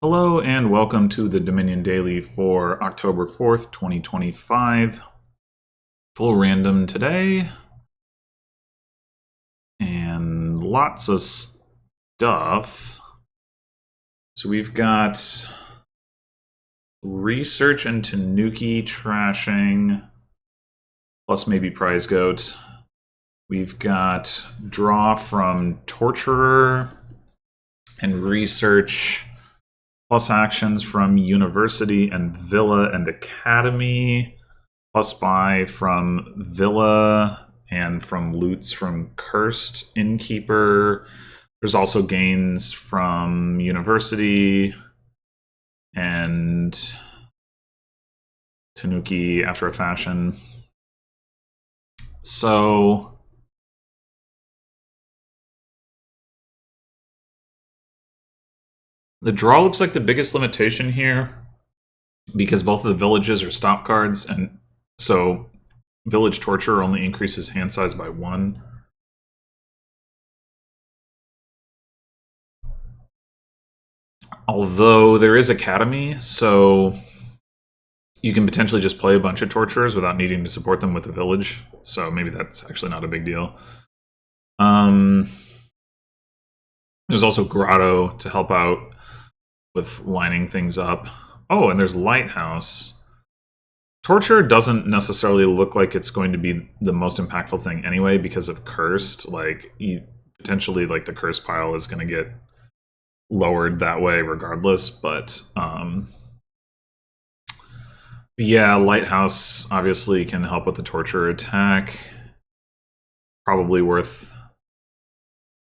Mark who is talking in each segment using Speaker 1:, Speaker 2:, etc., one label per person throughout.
Speaker 1: Hello and welcome to the Dominion Daily for October 4th, 2025. Full random today. And lots of stuff. So we've got research into Nuki trashing, plus maybe prize goat. We've got draw from torturer and research, plus actions from University and Villa and Academy, plus buy from Villa and from loots from Cursed Innkeeper. There's also gains from University and Tanuki after a fashion. So the draw looks like the biggest limitation here because both of the villages are stop cards, and so Village Torture only increases hand size by 1. Although there is Academy, so you can potentially just play a bunch of Torturers without needing to support them with a village. So maybe that's actually not a big deal. There's also Grotto to help out with lining things up. Oh, and there's Lighthouse. Torture doesn't necessarily look like it's going to be the most impactful thing anyway because of Cursed. Like, potentially, like, the Curse pile is going to get lowered that way regardless, but yeah, Lighthouse obviously can help with the Torture attack. Probably worth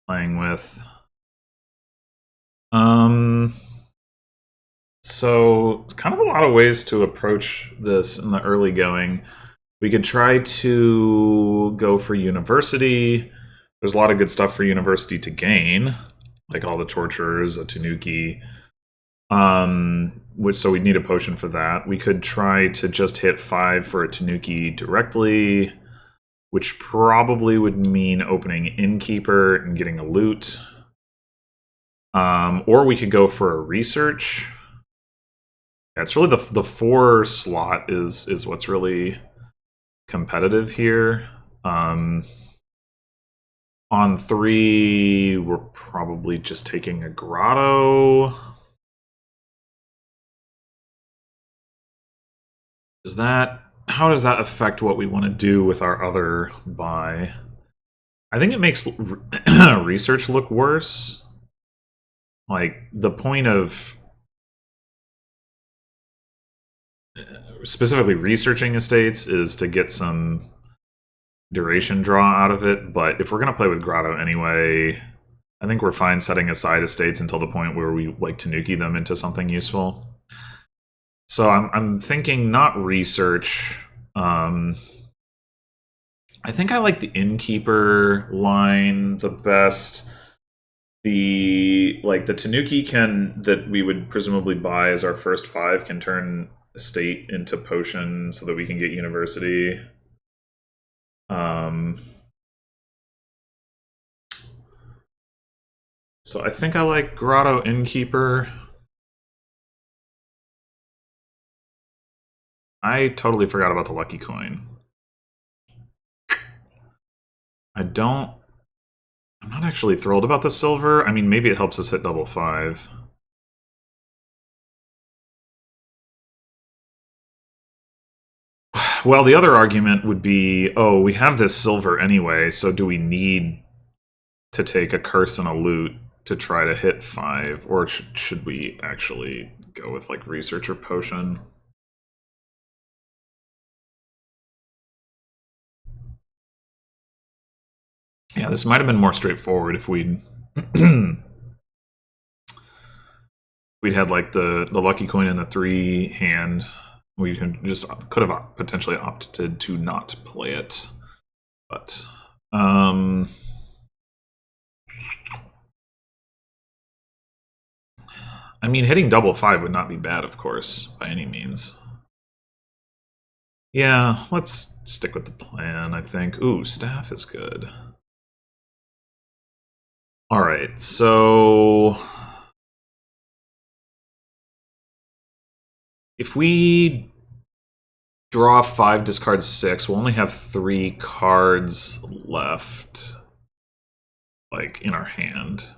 Speaker 1: playing with. So kind of a lot of ways to approach this in the early going. We could try to go for University. There's a lot of good stuff for University to gain, like all the Torturers, a Tanuki. So we'd need a potion for that. We could try to just hit 5 for a Tanuki directly, which probably would mean opening Innkeeper and getting a loot. Or we could go for a research. Yeah, it's really the 4 slot is what's really competitive here. On 3, we're probably just taking a Grotto. How does that affect what we want to do with our other buy? I think it makes research look worse. Like, the point of specifically researching estates is to get some duration draw out of it, but if we're going to play with Grotto anyway, I think we're fine setting aside estates until the point where we like Tanuki them into something useful. So I'm thinking not research. I think I like the Innkeeper line the best. The Tanuki that we would presumably buy as our first 5 can turn estate into potion so that we can get University. So I think I like Grotto Innkeeper. I totally forgot about the lucky coin. I'm not actually thrilled about the silver. I mean, maybe it helps us hit double 5. Well, the other argument would be, oh, we have this silver anyway, so do we need to take a curse and a loot to try to hit 5? Or should we actually go with, like, research or potion? Yeah, this might have been more straightforward if we'd had like the lucky coin in the 3 hand. We could have potentially opted to not play it, but I mean, hitting double 5 would not be bad, of course, by any means. Yeah, let's stick with the plan, I think. Ooh, staff is good. All right, so If we draw 5, discard 6, we'll only have 3 cards left, like, in our hand.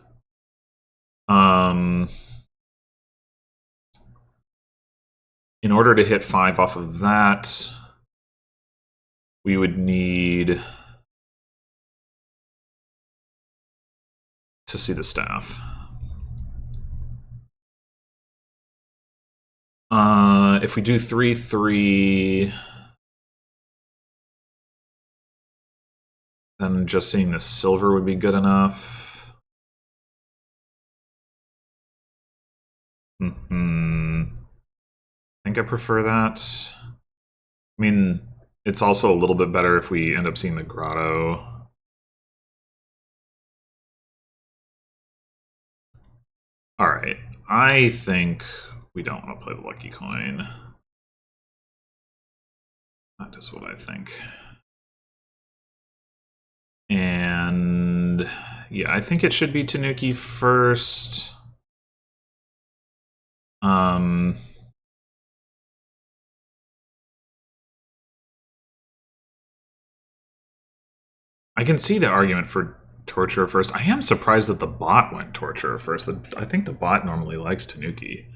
Speaker 1: In order to hit 5 off of that, we would need to see the staff. If we do 3/3, then just seeing the silver would be good enough. I think I prefer that. I mean, it's also a little bit better if we end up seeing the grotto. Alright, I think we don't want to play the lucky coin. That is what I think. And yeah, I think it should be Tanuki first. I can see the argument for Torturer first. I am surprised that the bot went Torturer first. I think the bot normally likes Tanuki.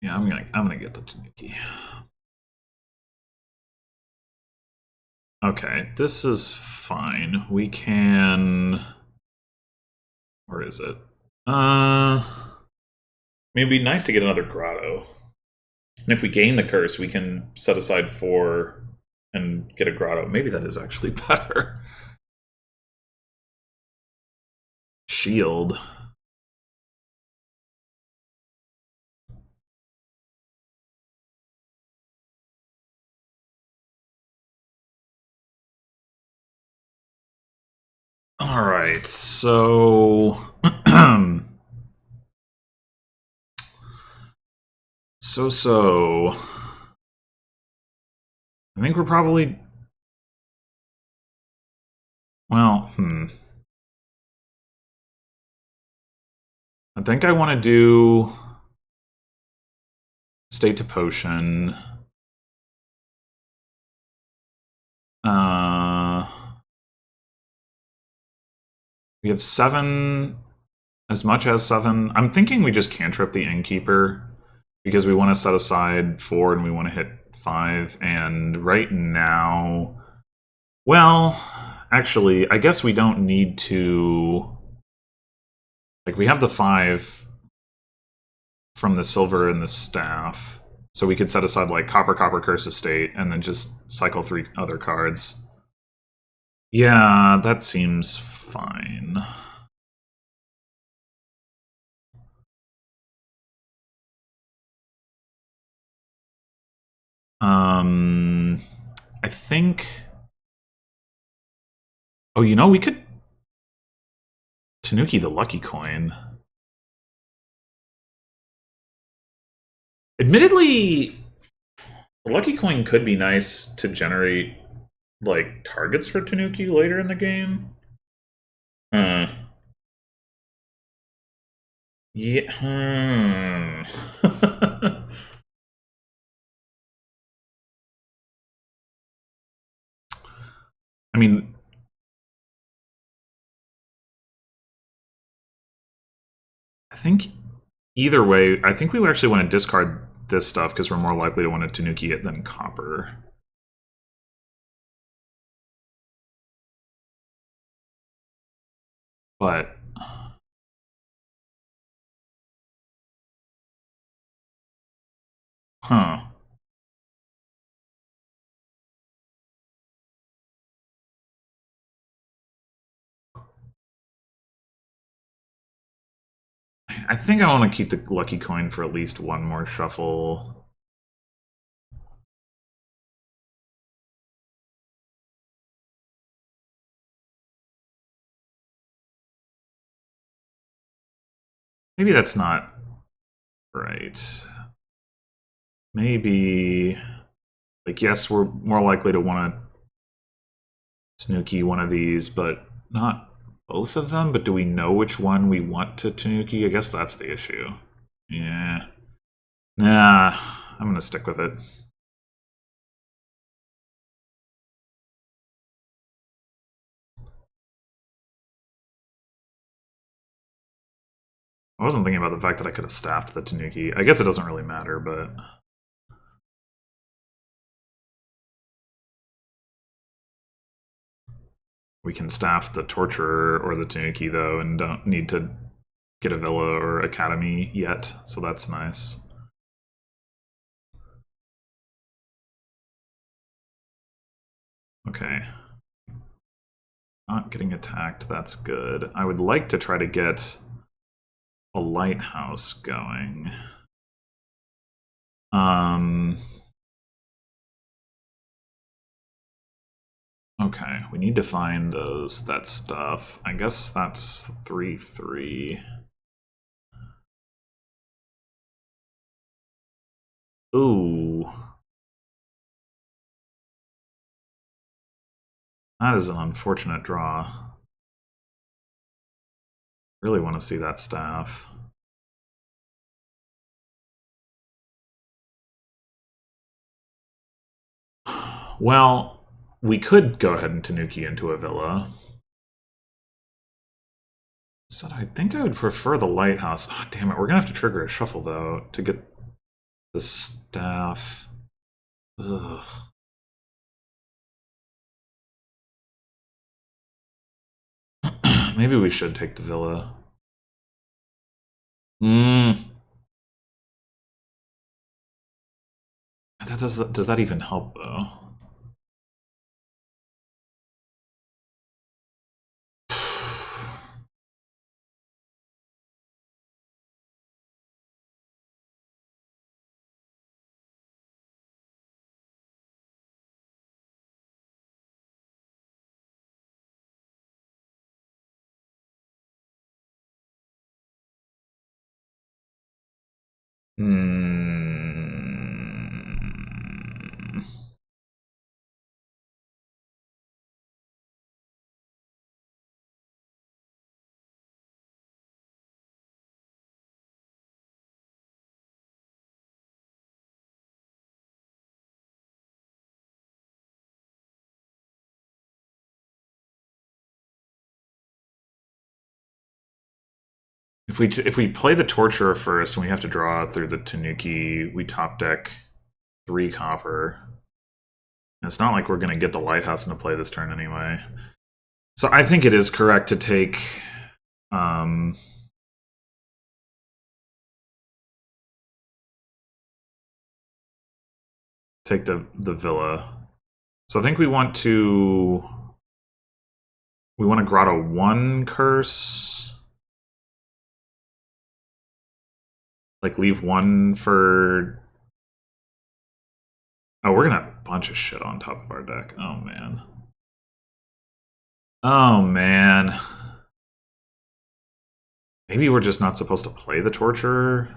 Speaker 1: Yeah, I'm gonna get the Tanuki. Okay, this is fine. We can... Where is it? I mean, it'd be nice to get another grotto. And if we gain the curse, we can set aside 4 and get a grotto. Maybe that is actually better. Shield. Alright, so... So... I think we're probably... Well, I think I want to do... State to Potion. We have 7... As much as 7. I'm thinking we just cantrip the Innkeeper, because we want to set aside 4 and we want to hit 5. And right now... Well, actually, I guess we don't need to... Like, we have the 5 from the silver and the staff, so we could set aside, like, Copper, Copper, Curse Estate, and then just cycle 3 other cards. Yeah, that seems fine. I think... Oh, you know, we could... Tanuki the lucky coin. Admittedly, the lucky coin could be nice to generate, like, targets for Tanuki later in the game. Yeah. I mean... I think either way, I think we would actually want to discard this stuff because we're more likely to want to Tanuki it than Copper. But... Huh. I think I want to keep the lucky coin for at least one more shuffle. Maybe that's not right. Maybe... Like, yes, we're more likely to want to Tanuki one of these, but not both of them, but do we know which one we want to Tanuki? I guess that's the issue. Yeah. Nah, I'm gonna stick with it. I wasn't thinking about the fact that I could have staffed the Tanuki. I guess it doesn't really matter, but... We can staff the Torturer or the Tanuki, though, and don't need to get a Villa or Academy yet, so that's nice. Okay. Not getting attacked, that's good. I would like to try to get a lighthouse going. Okay, we need to find that stuff. I guess that's 3-3. Ooh. That is an unfortunate draw. Really want to see that staff. Well, we could go ahead and Tanuki into a Villa. So I think I would prefer the lighthouse. Oh, damn it. We're going to have to trigger a shuffle, though, to get the staff. Ugh. Maybe we should take the Villa. Does that even help, though? If we play the Torturer first and we have to draw through the Tanuki, we top deck 3 copper. And it's not like we're going to get the Lighthouse into play this turn anyway. So I think it is correct to take... take the Villa. So I think we want to... We want to Grotto 1 curse. Like, leave 1 for... Oh, we're gonna have a bunch of shit on top of our deck. Oh, man. Oh, man. Maybe we're just not supposed to play the Torturer?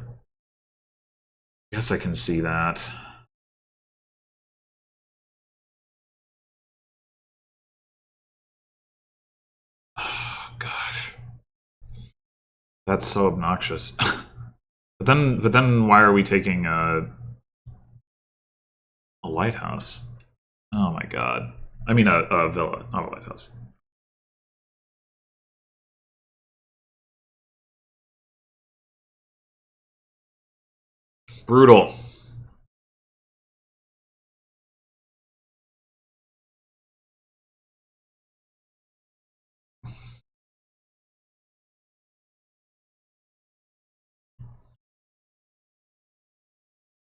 Speaker 1: Guess I can see that. Oh, gosh. That's so obnoxious. But then why are we taking a lighthouse? Oh my god. I mean a villa, not a lighthouse. Brutal.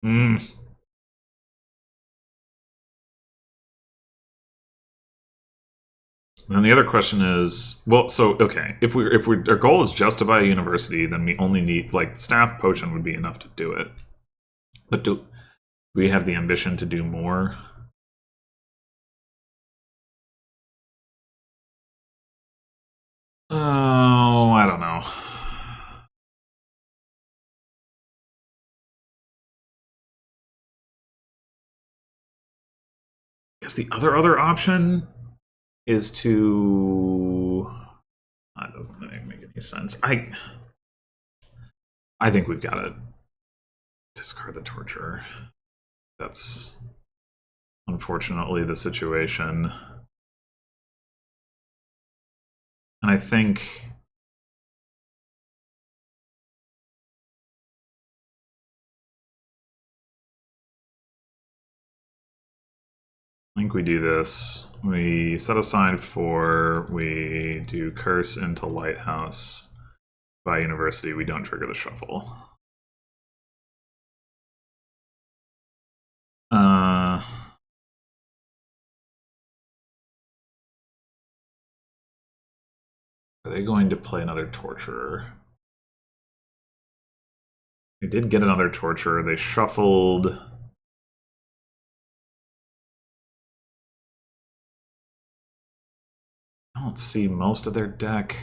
Speaker 1: Mm. And the other question is, well, so okay, if our goal is just to buy a university, then we only need like staff potion would be enough to do it. But do we have the ambition to do more? Oh, I don't know. I guess the other option is to That doesn't make any sense. I think we've got to discard the torture. That's unfortunately the situation. And I think we do this. We set aside 4, we do curse into lighthouse. By university, we don't trigger the shuffle. Are they going to play another torturer? They did get another torturer. They shuffled. I don't see most of their deck.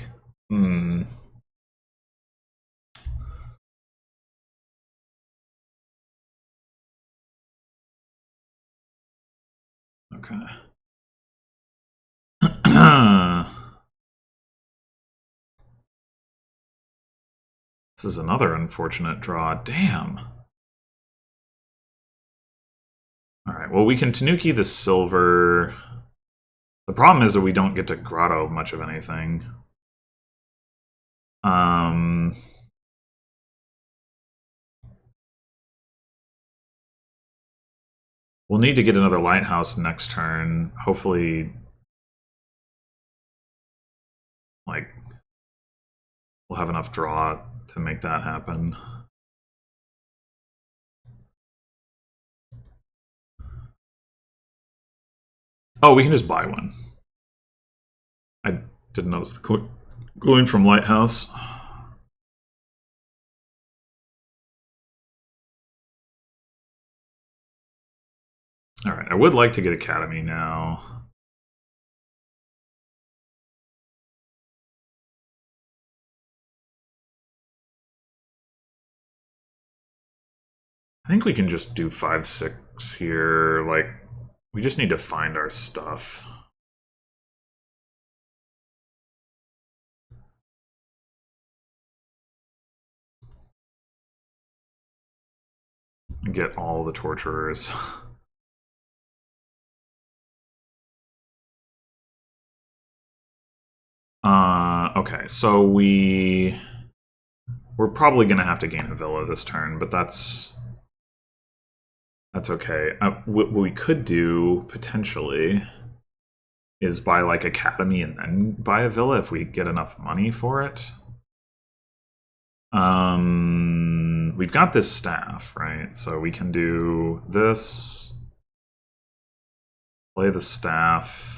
Speaker 1: Okay. This is another unfortunate draw. Damn. Alright, well, we can Tanuki the silver. The problem is that we don't get to grotto much of anything. We'll need to get another lighthouse next turn. Hopefully, like, we'll have enough draw to make that happen. Oh, we can just buy one. I didn't notice the going from lighthouse. Alright, I would like to get Academy now. I think we can just do 5-6 here. Like, we just need to find our stuff. And get all the torturers. Okay, so we're probably gonna have to gain a villa this turn, but that's okay. What we could do potentially is buy like Academy and then buy a villa if we get enough money for it. We've got this staff, right? So we can do this, play the staff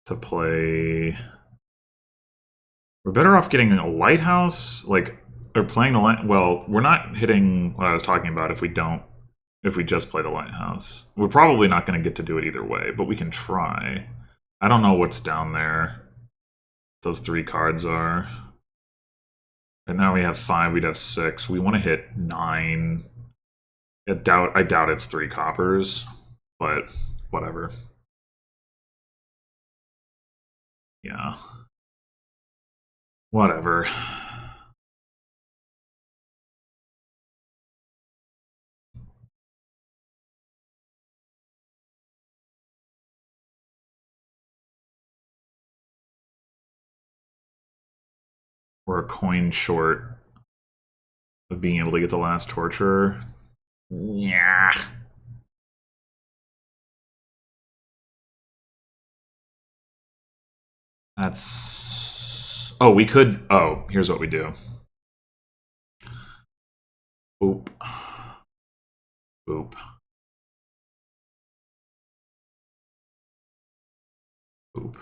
Speaker 1: to play. We're better off getting a lighthouse, like, or playing the light. Well, we're not hitting what I was talking about if we just play the lighthouse. We're probably not going to get to do it either way, but we can try. I don't know what's down there. Those 3 cards are. And now we have 5, we'd have 6. We want to hit 9. I doubt it's 3 coppers, but whatever. Yeah. Whatever. We're a coin short of being able to get the last torture. Yeah. That's... Oh, we could... Oh, here's what we do. Boop. Boop. Boop.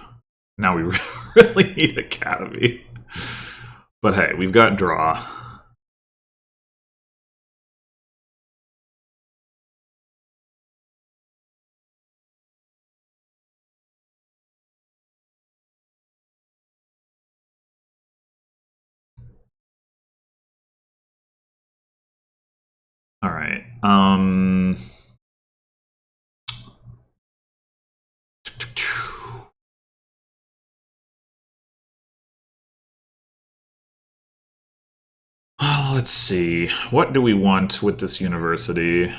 Speaker 1: Now we really need Academy. But hey, we've got draw. All right. Let's see. What do we want with this university?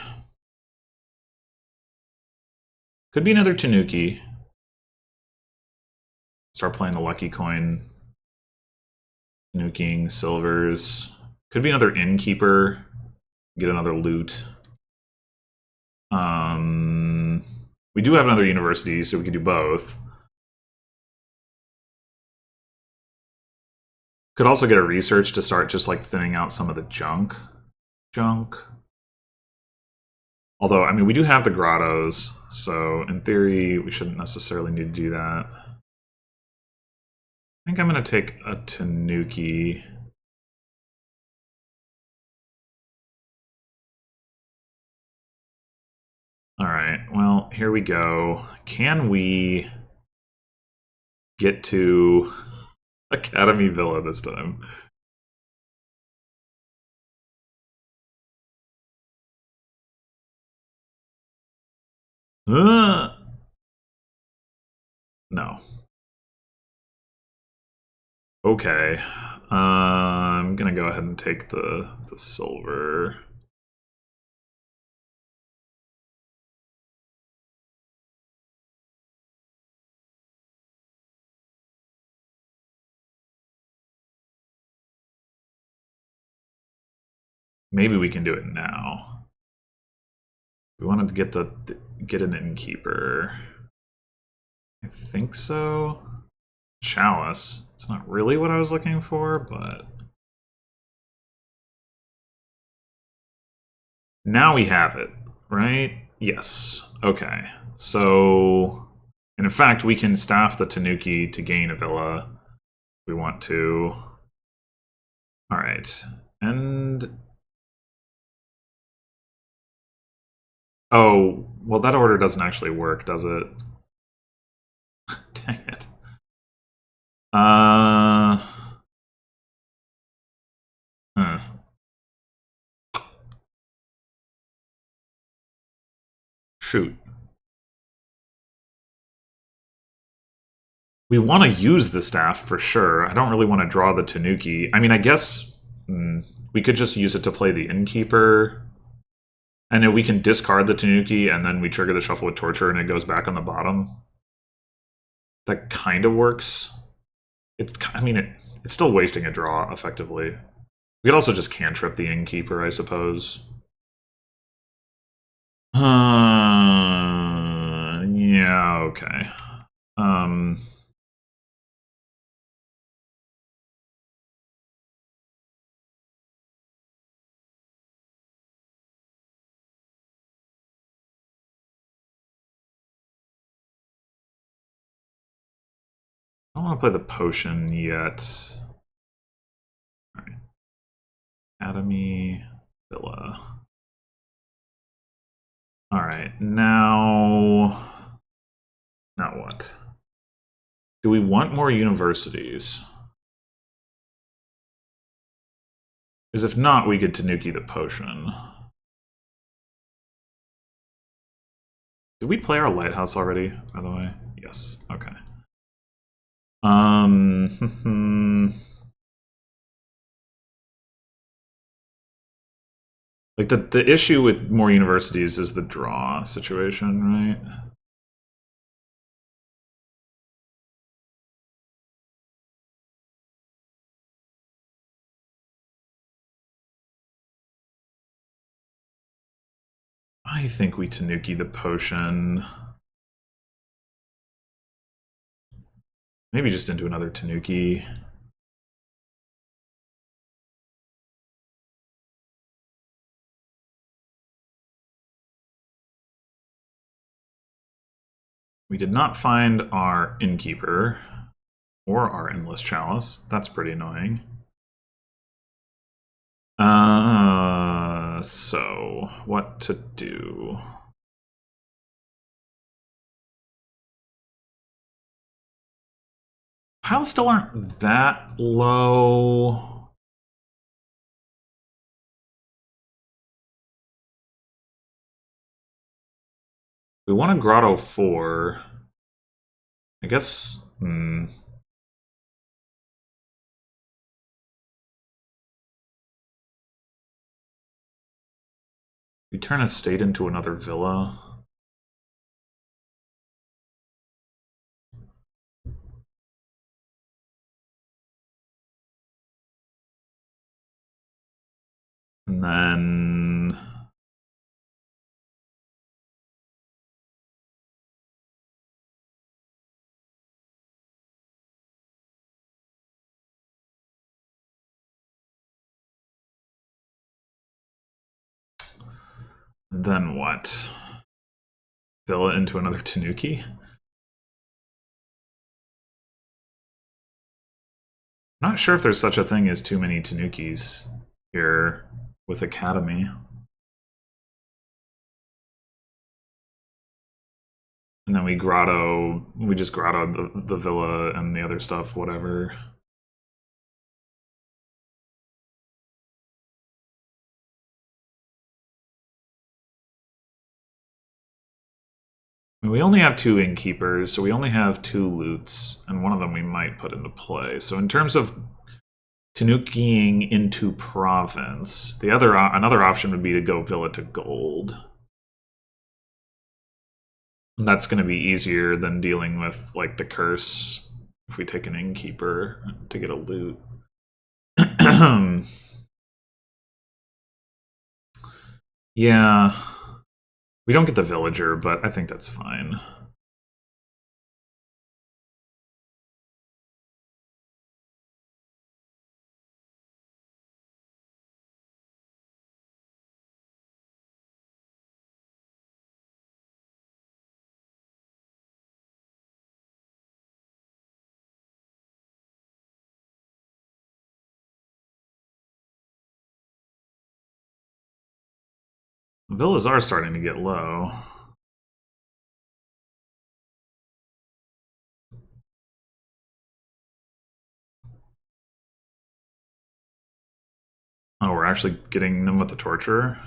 Speaker 1: Could be another Tanuki. Start playing the lucky coin. Tanuking, silvers. Could be another innkeeper. Get another loot. We do have another university, so we could do both. Could also get a research to start just like thinning out some of the junk. Although, I mean, we do have the grottos, so in theory, we shouldn't necessarily need to do that. I think I'm going to take a Tanuki. Alright, well, here we go. Can we get to Academy Villa this time? No. Okay. I'm gonna go ahead and take the silver. Maybe we can do it now. We wanted to get an innkeeper. I think so. Chalice. It's not really what I was looking for, but now we have it, right? Yes. Okay. So, and in fact, we can staff the Tanuki to gain a villa if we want to. All right. And oh, well, that order doesn't actually work, does it? Dang it. Shoot. We want to use the staff for sure. I don't really want to draw the Tanuki. I mean, I guess we could just use it to play the innkeeper. And if we can discard the Tanuki and then we trigger the shuffle with torture and it goes back on the bottom. That kind of works. It's still wasting a draw, effectively. We could also just cantrip the innkeeper, I suppose. Yeah, okay. I don't want to play the potion yet. Alright. Academy Villa. Alright, now what? Do we want more universities? Because if not, we get Tanuki the potion. Did we play our lighthouse already, by the way? Yes, okay. Like the issue with more universities is the draw situation, right? I think we Tanuki the potion. Maybe just into another Tanuki. We did not find our innkeeper or our endless chalice. That's pretty annoying. So what to do? Piles still aren't that low. We want a Grotto 4. I guess... We turn a state into another villa. And then what? Villa into another Tanuki? I'm not sure if there's such a thing as too many Tanukis here with Academy. And then we just grotto the villa and the other stuff, whatever. We only have 2 innkeepers, so we only have 2 loots, and one of them we might put into play. So in terms of Tanukiing into province, another option would be to go villa to gold. And that's going to be easier than dealing with like the curse if we take an innkeeper to get a loot. Yeah. We don't get the villager, but I think that's fine. Villas are starting to get low. Oh, we're actually getting them with the torturer?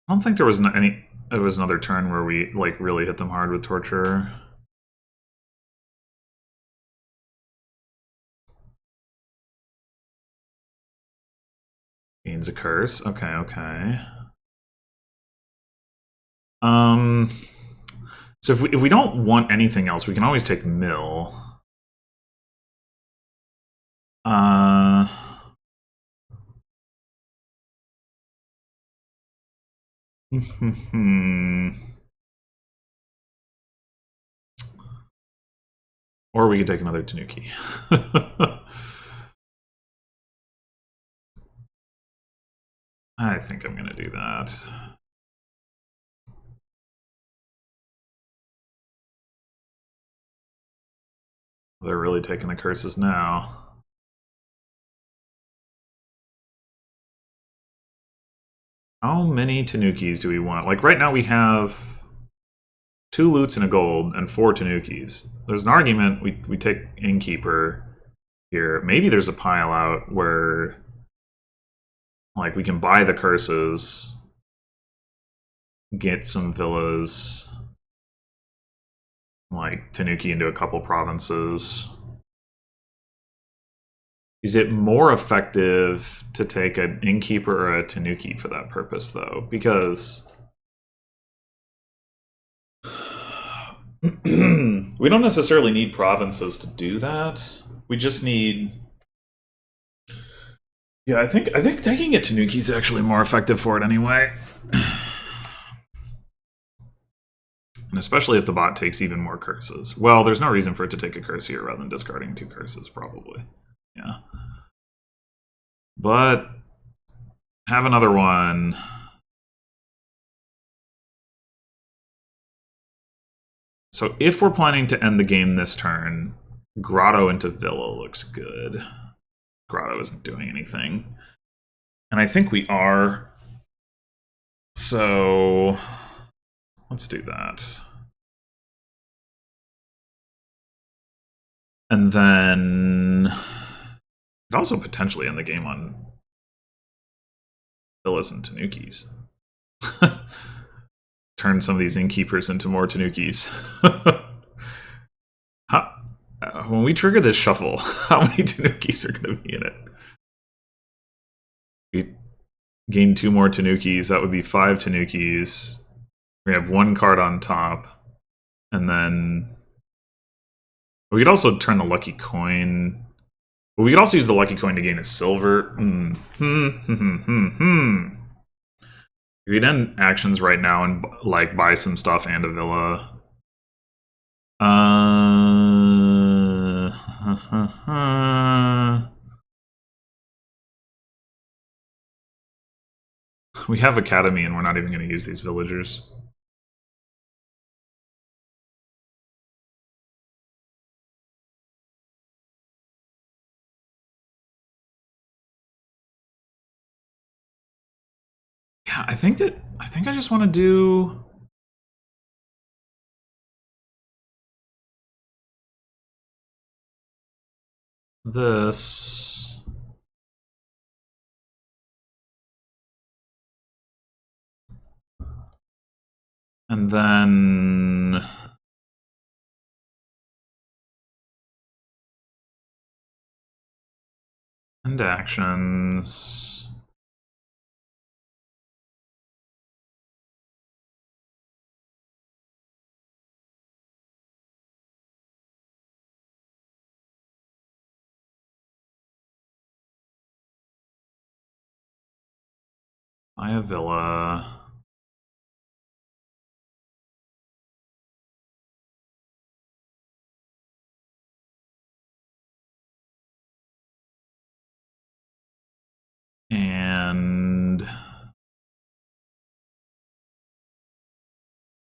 Speaker 1: I don't think there was another turn where we like really hit them hard with torturer. Gains a curse. Okay, okay. So if we don't want anything else, we can always take mill. Or we could take another Tanuki. I think I'm gonna do that. They're really taking the curses now. How many Tanukis do we want? Like right now we have 2 loots and a gold and 4 Tanukis. There's an argument we take innkeeper here. Maybe there's a pile out where like we can buy the curses, get some villas, like Tanuki into a couple provinces. Is it more effective to take an innkeeper or a Tanuki for that purpose, though? Because we don't necessarily need provinces to do that. We just need... Yeah, I think taking a Tanuki is actually more effective for it anyway. And especially if the bot takes even more curses. Well, there's no reason for it to take a curse here rather than discarding 2 curses, probably. Yeah. But have another one. So if we're planning to end the game this turn, Grotto into Villa looks good. Grotto isn't doing anything. And I think we are. So let's do that. And then could also potentially end the game on Villas and Tanukis. Turn some of these innkeepers into more Tanukis. When we trigger this shuffle, how many Tanukis are going to be in it? gain 2 more Tanukis. That would be 5 Tanukis. We have 1 card on top. And then we could also turn the lucky coin. We could also use the lucky coin to gain a silver. We could end actions right now and like buy some stuff and a villa. We have Academy and we're not even going to use these villagers. Yeah, I think I just want to do this. And then end actions. Buy a villa. And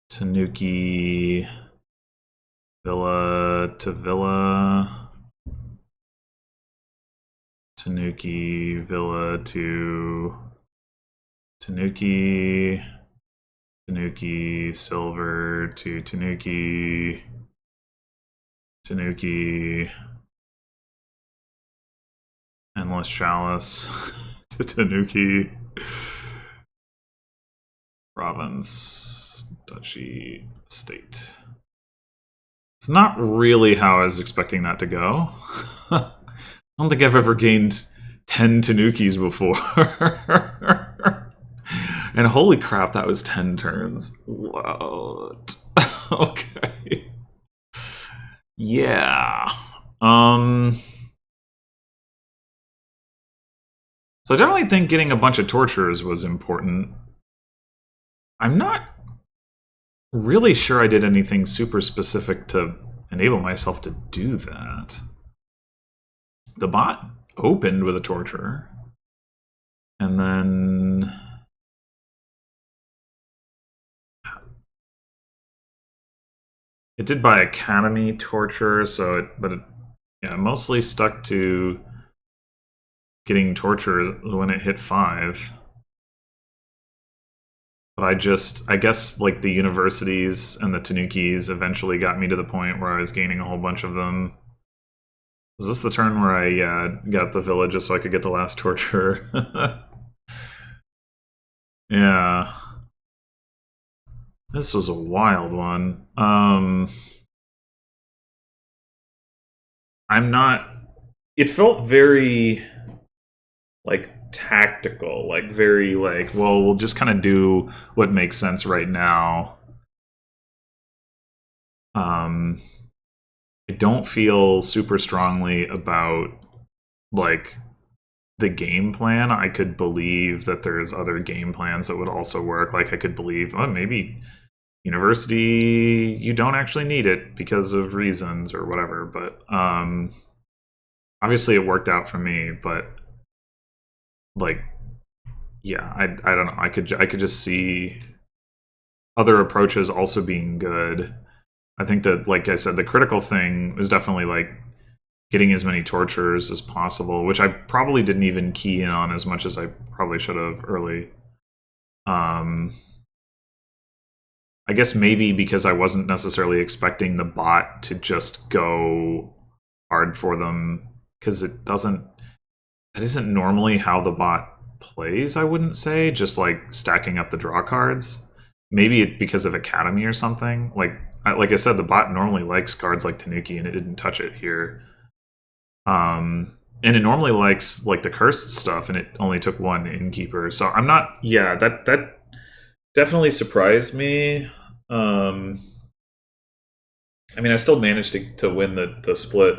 Speaker 1: Tanuki villa to villa. Tanuki villa to Tanuki. Tanuki silver to Tanuki. Tanuki. Endless chalice to Tanuki. Province, duchy, state. It's not really how I was expecting that to go. I don't think I've ever gained 10 Tanukis before. And holy crap, that was 10 turns. What? Okay. Yeah. So I definitely think getting a bunch of torturers was important. I'm not really sure I did anything super specific to enable myself to do that. The bot opened with a torturer. And then it did buy Academy torture, so it mostly stuck to getting torture when it hit 5. But I guess like the universities and the Tanukis eventually got me to the point where I was gaining a whole bunch of them. Was this the turn where I got the village just so I could get the last torture? Yeah. This was a wild one. I'm not... It felt very... like tactical, like very like, well, we'll just kind of do what makes sense right now. I don't feel super strongly about like the game plan. I could believe that there's other game plans that would also work. Like I could believe, oh, maybe university, you don't actually need it because of reasons or whatever. But obviously it worked out for me, but like, yeah, I don't know. I could just see other approaches also being good. I think that, like I said, the critical thing is definitely like getting as many tortures as possible, which I probably didn't even key in on as much as I probably should have early. I guess maybe because I wasn't necessarily expecting the bot to just go hard for them, because that isn't normally how the bot plays, I wouldn't say, just like stacking up the draw cards. Maybe it because of Academy or something. Like I said, the bot normally likes cards like Tanuki, and it didn't touch it here. and it normally likes like the cursed stuff, and it only took one innkeeper. So I'm not. Yeah, that definitely surprised me. I mean, I still managed to win the split,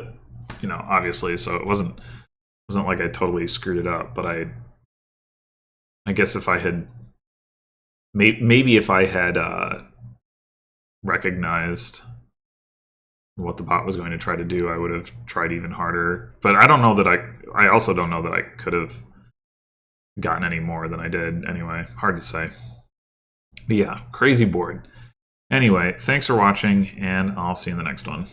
Speaker 1: obviously. So it wasn't like I totally screwed it up. But I guess if I had maybe if I had recognized what the bot was going to try to do, I would have tried even harder. But I don't know that I also don't know that I could have gotten any more than I did anyway. Hard to say. But yeah, crazy board. Anyway, thanks for watching, and I'll see you in the next one.